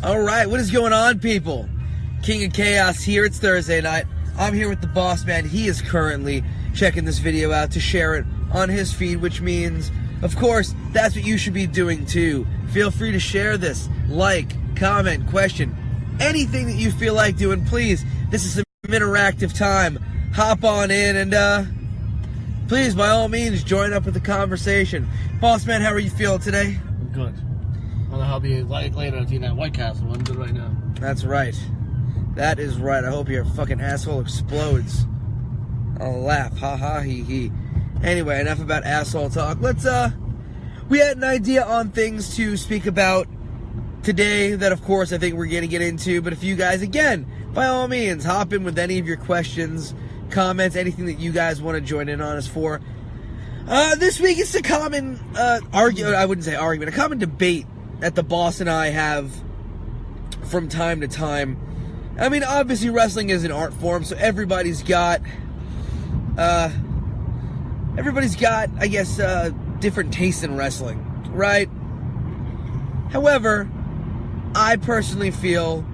All right, what is going on, people? King of Chaos here. It's Thursday night. I'm here with the boss man. He is currently checking this video out to share it on his feed, which means, of course, that's what you should be doing too. Feel free to share this, like, comment, question, anything that you feel like doing, please. This is some interactive time. Hop on in and, please, by all means, join up with the conversation. Boss man, how are you feeling today? I'm good. I don't know how I'll be like later in that White Castle. I'm good right now. That's right. That is right. I hope your fucking asshole explodes. I'll laugh. Ha ha he he. Anyway, enough about asshole talk. Let's, we had an idea on things to speak about today that, of course, I think we're going to get into. But if you guys, again, by all means, hop in with any of your questions, comments, anything that you guys want to join in on us for. This week it's a common I wouldn't say argument, a common debate that the boss and I have from time to time. I mean, obviously wrestling is an art form, so everybody's got, I guess, different tastes in wrestling, right? However, I personally feel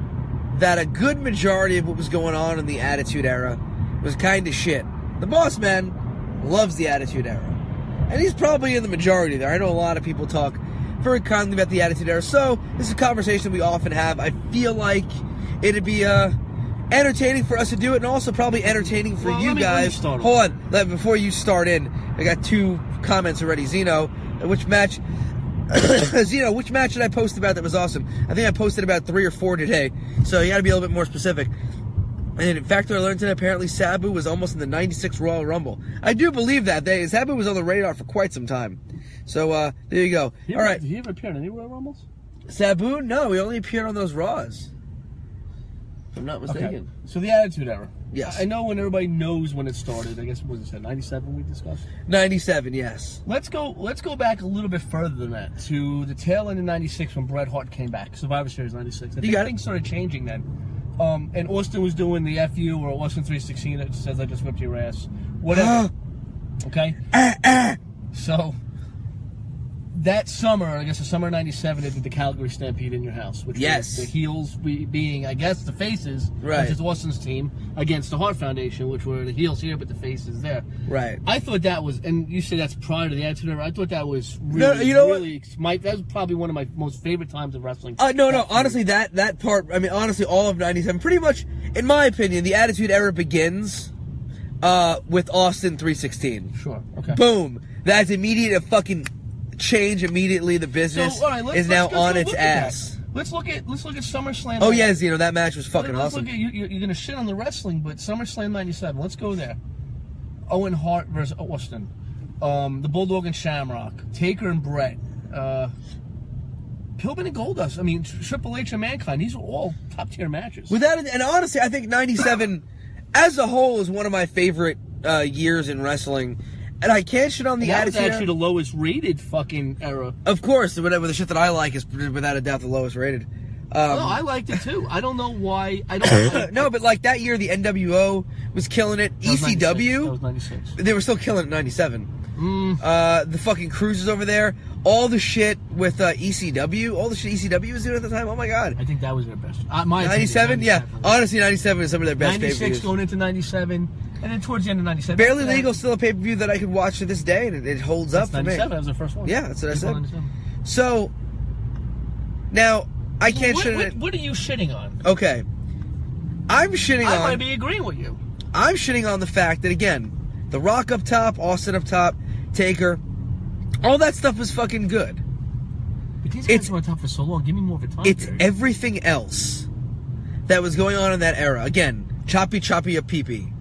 that a good majority of what was going on in the Attitude Era was kind of shit. The boss man loves the Attitude Era, and he's probably in the majority there. I know a lot of people talk very kindly about the Attitude Era, so this is a conversation we often have. I feel like it'd be entertaining for us to do it, and also probably entertaining for you guys. Hold on, before you start in, I got 2 comments already. Zeno, which match did I post about that was awesome? I think I posted about 3 or 4 today, so you got to be a little bit more specific. And in fact, I learned today apparently Sabu was almost in the '96 Royal Rumble. I do believe that. Sabu was on the radar for quite some time. So there you go. All right. Did he ever appear in any Royal Rumbles? Sabu? No, he only appeared on those Raws. If I'm not mistaken. Okay. So the Attitude Era. Yes. I know when everybody knows when it started. I guess what was it, 97 we discussed? 97, yes. Let's go back a little bit further than that to the tail end of '96 when Bret Hart came back. Survivor Series '96. I think things started changing then. And Austin was doing the FU or Austin 316 that says I just whipped your ass. Whatever. Okay? So that summer, I guess the summer of '97, they did the Calgary Stampede in your house, which was the heels being, I guess, the faces, which is Austin's team, against the Hart Foundation, which were the heels here, but the faces there. Right. I thought that was, and you say that's prior to the Attitude Era. I thought that was really, that was probably one of my most favorite times of wrestling. No, honestly, that part, I mean, honestly, all of '97, pretty much, in my opinion, the Attitude Era begins with Austin 316. Sure. Okay. Boom. That's immediate fucking change immediately. The business is now on its ass. Let's look at SummerSlam. Oh yeah, Zeno, that match was fucking awesome. Look at, you're gonna shit on the wrestling, but SummerSlam '97. Let's go there. Owen Hart versus Austin. The Bulldog and Shamrock. Taker and Brett. Pillman and Goldust. I mean, Triple H and Mankind. These are all top tier matches. And honestly, I think '97 as a whole is one of my favorite years in wrestling. And I can't shit on the Attitude Era. That was actually the lowest rated fucking era. Of course, whatever the shit that I like is without a doubt the lowest rated. No, I liked it too. I don't know why. No, but like that year, the NWO was killing it. ECW, that was '96. They were still killing it in '97. The fucking cruises over there, all the shit with ECW, all the shit ECW was doing at the time. Oh my god! I think that was their best. '97, yeah. Honestly, '97 is some of their best pay-per-views. '96 going into '97. And then towards the end of '97, Barely Legal still a pay-per-view that I could watch to this day, and it holds up for me. '97, that was the first one. Yeah, that's what I said. So now I can't shit on it. What are you shitting on? Okay, I'm shitting on. I might be agreeing with you. I'm shitting on the fact that again, The Rock up top, Austin up top, Taker, all that stuff was fucking good. But these guys were on top for so long. Give me more of a time It's period. everything else that was going on in that era. Again, choppy a pee-pee.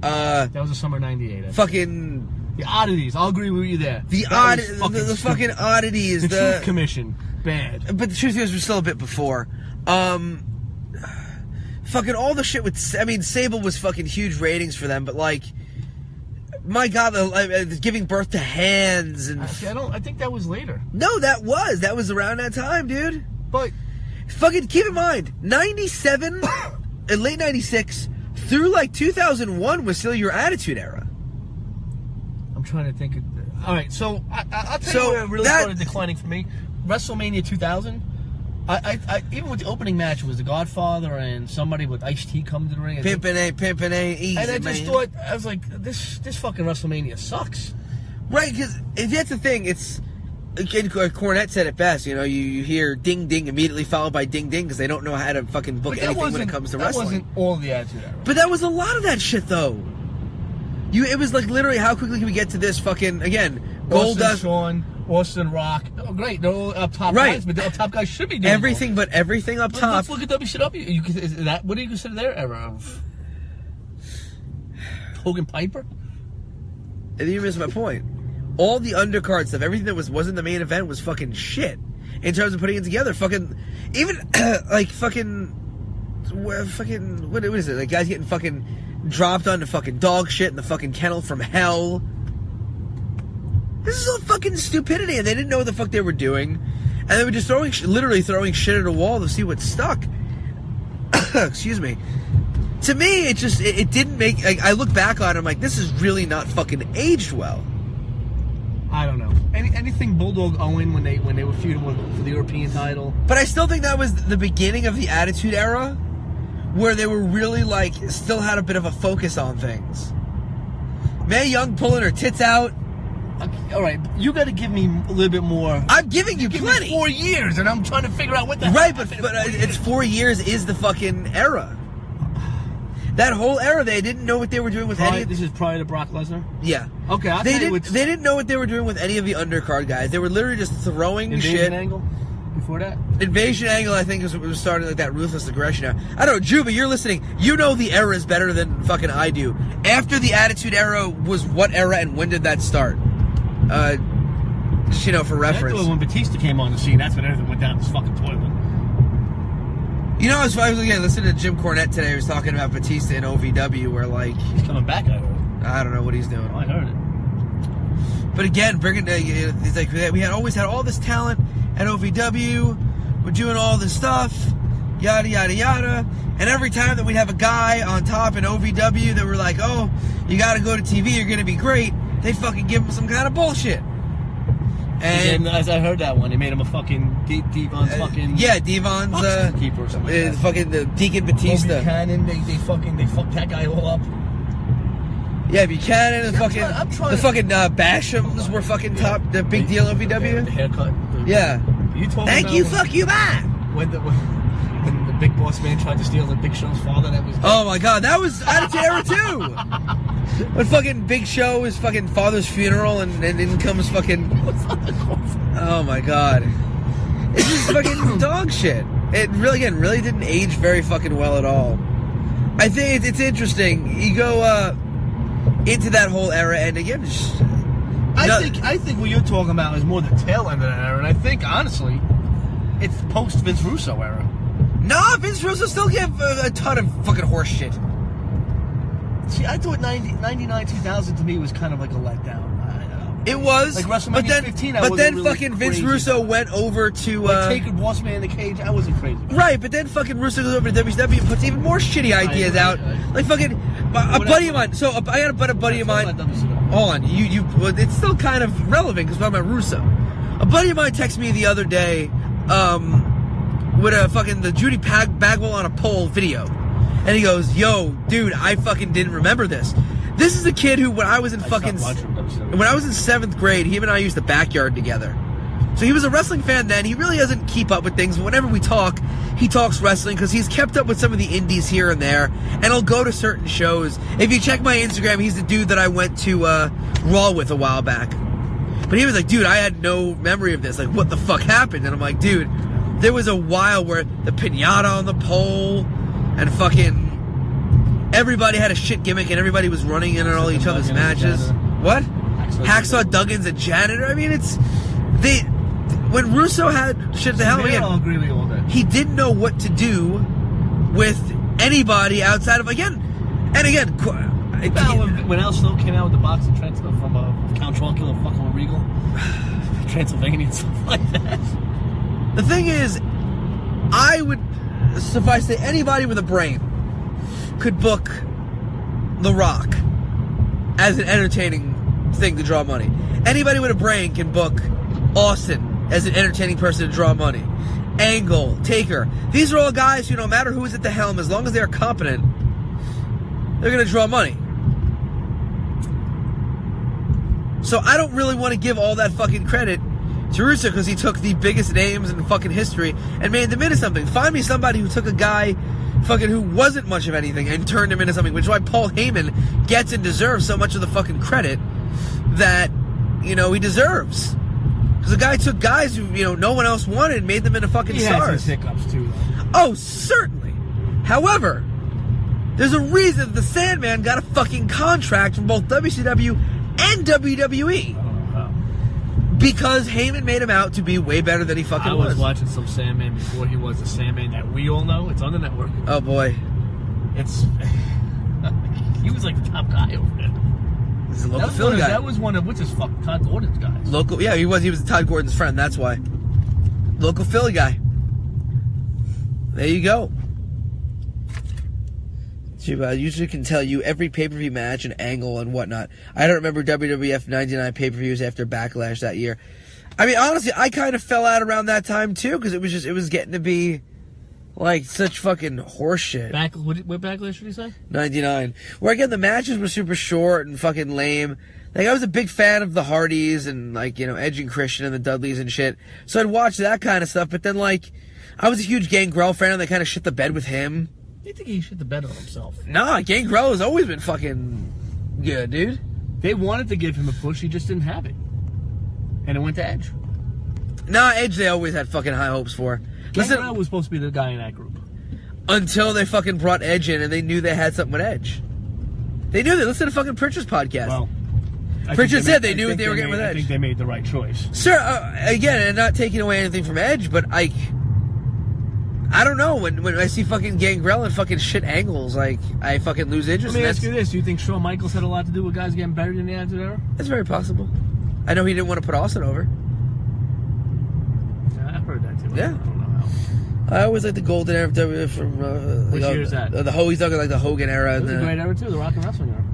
That was the summer '98. Fucking the oddities. I'll agree with you there. The fucking oddities. The Truth Commission. Bad. But the Truth Commission was still a bit before. Fucking all the shit with. I mean, Sable was fucking huge ratings for them, but like, my God, giving birth to hands and. I think that was later. No, that was around that time, dude. But fucking keep in mind, '97 and late '96. Through like 2001 was still your Attitude Era. I'm trying to think. All right, so I'll tell you where it really started declining for me. WrestleMania 2000. I even with the opening match, it was the Godfather and somebody with iced tea come to the ring. Pimpin' ain't easy, and I just man. thought, I was like, this fucking WrestleMania sucks. Right, because if that's the thing, it's... Again, Cornette said it best, you know, you hear ding ding immediately followed by ding ding because they don't know how to fucking book anything when it comes to wrestling. That wasn't all the Attitude Era. But that was a lot of that shit, though. It was like literally, how quickly can we get to this fucking, again, Goldust... Shawn, Austin Rock. Oh, great, they're all up top guys, but the up top guys should be doing everything, but everything up top. Let's look at WCW. Is that, what do you consider their era of? Hogan Piper? And you missed my point. All the undercard stuff, everything that wasn't the main event was fucking shit. In terms of putting it together, fucking, even like what is it? Like guys getting fucking dropped onto fucking dog shit in the fucking kennel from hell. This is all fucking stupidity, and they didn't know what the fuck they were doing, and they were just literally throwing shit at a wall to see what stuck. Excuse me. To me, it didn't make. Like, I look back on it, I'm like, this is really not fucking aged well. I don't know. Anything Bulldog Owen when they were feuding for the European title. But I still think that was the beginning of the Attitude Era, where they were really like still had a bit of a focus on things. Mae Young pulling her tits out. Okay, all right, you got to give me a little bit more. I'm giving you plenty. Me 4 years, and I'm trying to figure out what the right, but it's 4 years is the fucking era. That whole era, they didn't know what they were doing with any. This is prior to Brock Lesnar. Yeah. Okay, they didn't know what they were doing with any of the undercard guys. They were literally just throwing Invasion shit. Angle. Before that, Invasion Angle, I think, was starting like that ruthless aggression. Now, I don't know, Juba, you're listening. You know the era is better than fucking I do. After the Attitude Era was what era, and when did that start? Just, you know, for reference. When Batista came on the scene, that's when everything went down this fucking toilet. You know, I was again listening to Jim Cornette today. He was talking about Batista in OVW, where like he's coming back. I heard. I don't know what he's doing. Oh, I heard it. But again, bringing he's like we had always had all this talent at OVW. We're doing all this stuff, yada yada yada. And every time that we'd have a guy on top in OVW that were like, "Oh, you got to go to TV. You're gonna be great," they'd fucking give him some kind of bullshit. And as I heard that one, they made him a fucking Devon's fucking Devon's keeper or something. Like fucking the Deacon Batista. Buchanan, they fucked that guy all up. Yeah, Buchanan and the fucking Bashams were fucking top. The big deal OVW. The haircut. Yeah. Thank you, fuck you, bye. When the big boss man tried to steal the Big Show's father, that was. Oh my god, that was Attitude Era too. When fucking Big Show is fucking father's funeral and in comes fucking. Oh my god. It's just fucking dog shit. It really didn't age very fucking well at all. I think it's interesting. You go into that whole era, and again, I think what you're talking about is more the tail end of that era, and I think honestly, it's post Vince Russo era. Nah, Vince Russo still gave a ton of fucking horse shit. See, I thought 99, 2000 to me was kind of like a letdown. It was, like WrestleMania 15. But then really fucking Vince Russo went over to Taker, Boss Man in the Cage. I wasn't crazy. Right, but then fucking Russo goes over to WCW and puts even more shitty ideas out. Like fucking a buddy of mine. So I got a buddy of mine. Hold on, it's still kind of relevant because we're talking about Russo. A buddy of mine texted me the other day with a fucking the Judy Bagwell on a pole video, and he goes, "Yo, dude, I fucking didn't remember this." This is a kid who, when I was in 7th grade, he and I used the backyard together. So he was a wrestling fan then. He really doesn't keep up with things. But whenever we talk, he talks wrestling because he's kept up with some of the indies here and there. And he'll go to certain shows. If you check my Instagram, he's the dude that I went to Raw with a while back. But he was like, dude, I had no memory of this. Like, what the fuck happened? And I'm like, dude, there was a while where the piñata on the pole and fucking... everybody had a shit gimmick and everybody was running in on all each other's matches. What? Hacksaw Duggan's a janitor. I mean, when Russo had shit the hell again, I'll agree with you all that. He didn't know what to do with anybody outside of when Al Snow came out with the boxing transfer from Count Chocula fucking with Regal, Transylvania and stuff like that. The thing is, I would suffice to say anybody with a brain could book The Rock as an entertaining thing to draw money. Anybody with a brain can book Austin as an entertaining person to draw money. Angle, Taker. These are all guys who, no matter who is at the helm, as long as they're competent, they're going to draw money. So I don't really want to give all that fucking credit to Russo because he took the biggest names in fucking history and made them into something. Find me somebody who took a guy fucking who wasn't much of anything and turned him into something, which is why Paul Heyman gets and deserves so much of the fucking credit that, you know, he deserves. Because the guy took guys who, you know, no one else wanted and made them into fucking stars. He has his hiccups too, though. Oh, certainly. However, there's a reason that the Sandman got a fucking contract from both WCW and WWE. I don't know how. Because Heyman made him out to be way better than he fucking was. I was watching some Sandman before he was the Sandman that we all know. It's on the network. Oh, boy. It's... he was like the top guy over there. He's a local Philly guy. That was one of, what's his fuck, Todd Gordon's guys. Local, yeah, he was Todd Gordon's friend, that's why. Local Philly guy. There you go. I usually can tell you every pay-per-view match and angle and whatnot. I don't remember WWF 99 pay-per-views after Backlash that year. I mean, honestly, I kind of fell out around that time, too, because it was getting to be, like, such fucking horseshit. What Backlash did he say? 99. Where, again, the matches were super short and fucking lame. Like, I was a big fan of the Hardys and, like, you know, Edge and Christian and the Dudleys and shit. So I'd watch that kind of stuff, but then, like, I was a huge Gangrel fan and they kind of shit the bed with him. You think he shit the bed on himself? Nah, Gangrel has always been fucking good, dude. They wanted to give him a push, he just didn't have it. And it went to Edge. Nah, Edge they always had fucking high hopes for. Gangrel was supposed to be the guy in that group. Until they fucking brought Edge in and they knew they had something with Edge. They knew. They listened to fucking Pritchard's podcast. Well, Pritchard said they knew what they were getting with Edge. I think they made the right choice. Sir, again, and not taking away anything from Edge, but I don't know. When I see fucking Gangrel and fucking shit angles, like, I fucking lose interest. Let me ask you this. Do you think Shawn Michaels had a lot to do with guys getting buried in the Attitude Era? That's very possible. I know he didn't want to put Austin over. Yeah, I've heard that too. Yeah. I don't know how. I always like the golden era of WWF from... Which year is that? He's talking like the Hogan era. It was a great era too, the Rock and Wrestling era.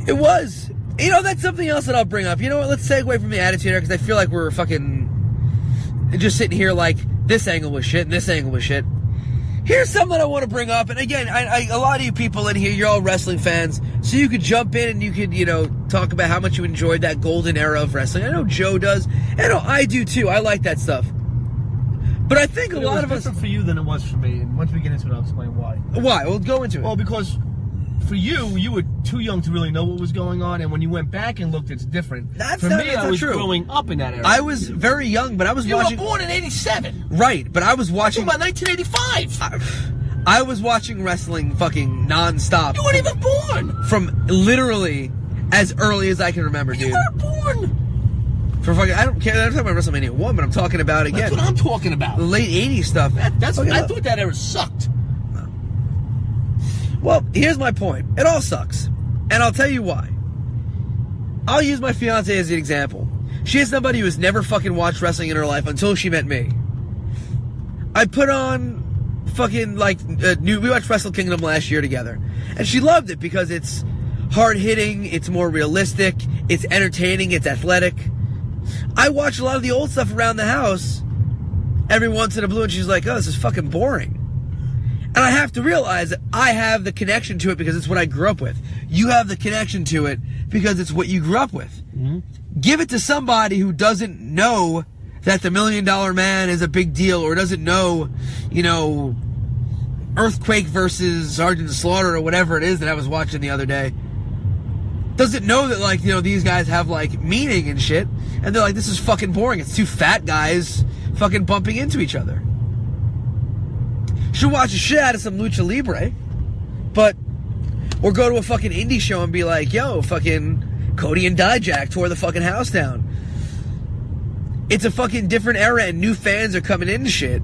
It was. You know, that's something else that I'll bring up. You know what? Let's segue from the Attitude Era because I feel like we're fucking just sitting here like this angle was shit and this angle was shit. Here's something I want to bring up, and again, a lot of you people in here, you're all wrestling fans, so you could jump in and you could, you know, talk about how much you enjoyed that golden era of wrestling. I know Joe does. I know I do too. I like that stuff. But I think a lot of us... It was different for you than it was for me, and once we get into it, I'll explain why. Why? We'll go into it. Well, because for you were too young to really know what was going on, and when you went back and looked, it's different. That's I was true. growing up in that era. I was very young, but I was watching... You were born in 87. Right, but I was watching... About 1985. I was watching wrestling fucking non-stop. You weren't even born! From literally as early as I can remember, dude. You weren't born! For fucking... I don't care. I'm talking about WrestleMania 1, but I'm talking about, again... That's what I'm talking about. The late 80s stuff. I thought that era sucked. Well, here's my point. It all sucks. And I'll tell you why. I'll use my fiance as an example. She is somebody who has never fucking watched wrestling in her life until she met me. I put on fucking, like, we watched Wrestle Kingdom last year together. And she loved it because it's hard-hitting, it's more realistic, it's entertaining, it's athletic. I watch a lot of the old stuff around the house every once in a blue, and she's like, oh, this is fucking boring. And I have to realize that I have the connection to it because it's what I grew up with. You have the connection to it because it's what you grew up with. Mm-hmm. Give it to somebody who doesn't know that the $1 Million Man is a big deal or doesn't know, you know, Earthquake versus Sergeant Slaughter or whatever it is that I was watching the other day. Doesn't know that, like, you know, these guys have, like, meaning and shit. And they're like, this is fucking boring. It's two fat guys fucking bumping into each other. Should watch the shit out of some Lucha Libre, but, or go to a fucking indie show and be like, yo, fucking Cody and Dijak tore the fucking house down. It's a fucking different era and new fans are coming into shit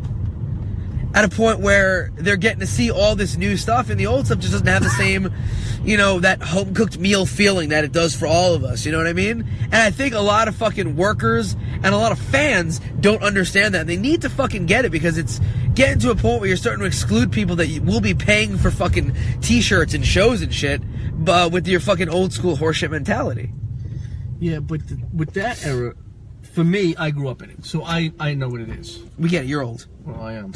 at a point where they're getting to see all this new stuff and the old stuff just doesn't have the same, you know, that home-cooked meal feeling that it does for all of us, you know what I mean? And I think a lot of fucking workers and a lot of fans don't understand that. They need to fucking get it because it's getting to a point where you're starting to exclude people that will be paying for fucking t-shirts and shows and shit with your fucking old school horseshit mentality. Yeah, but with that era, For me, I grew up in it, so I know what it is. We get it. You're old. Well, I am.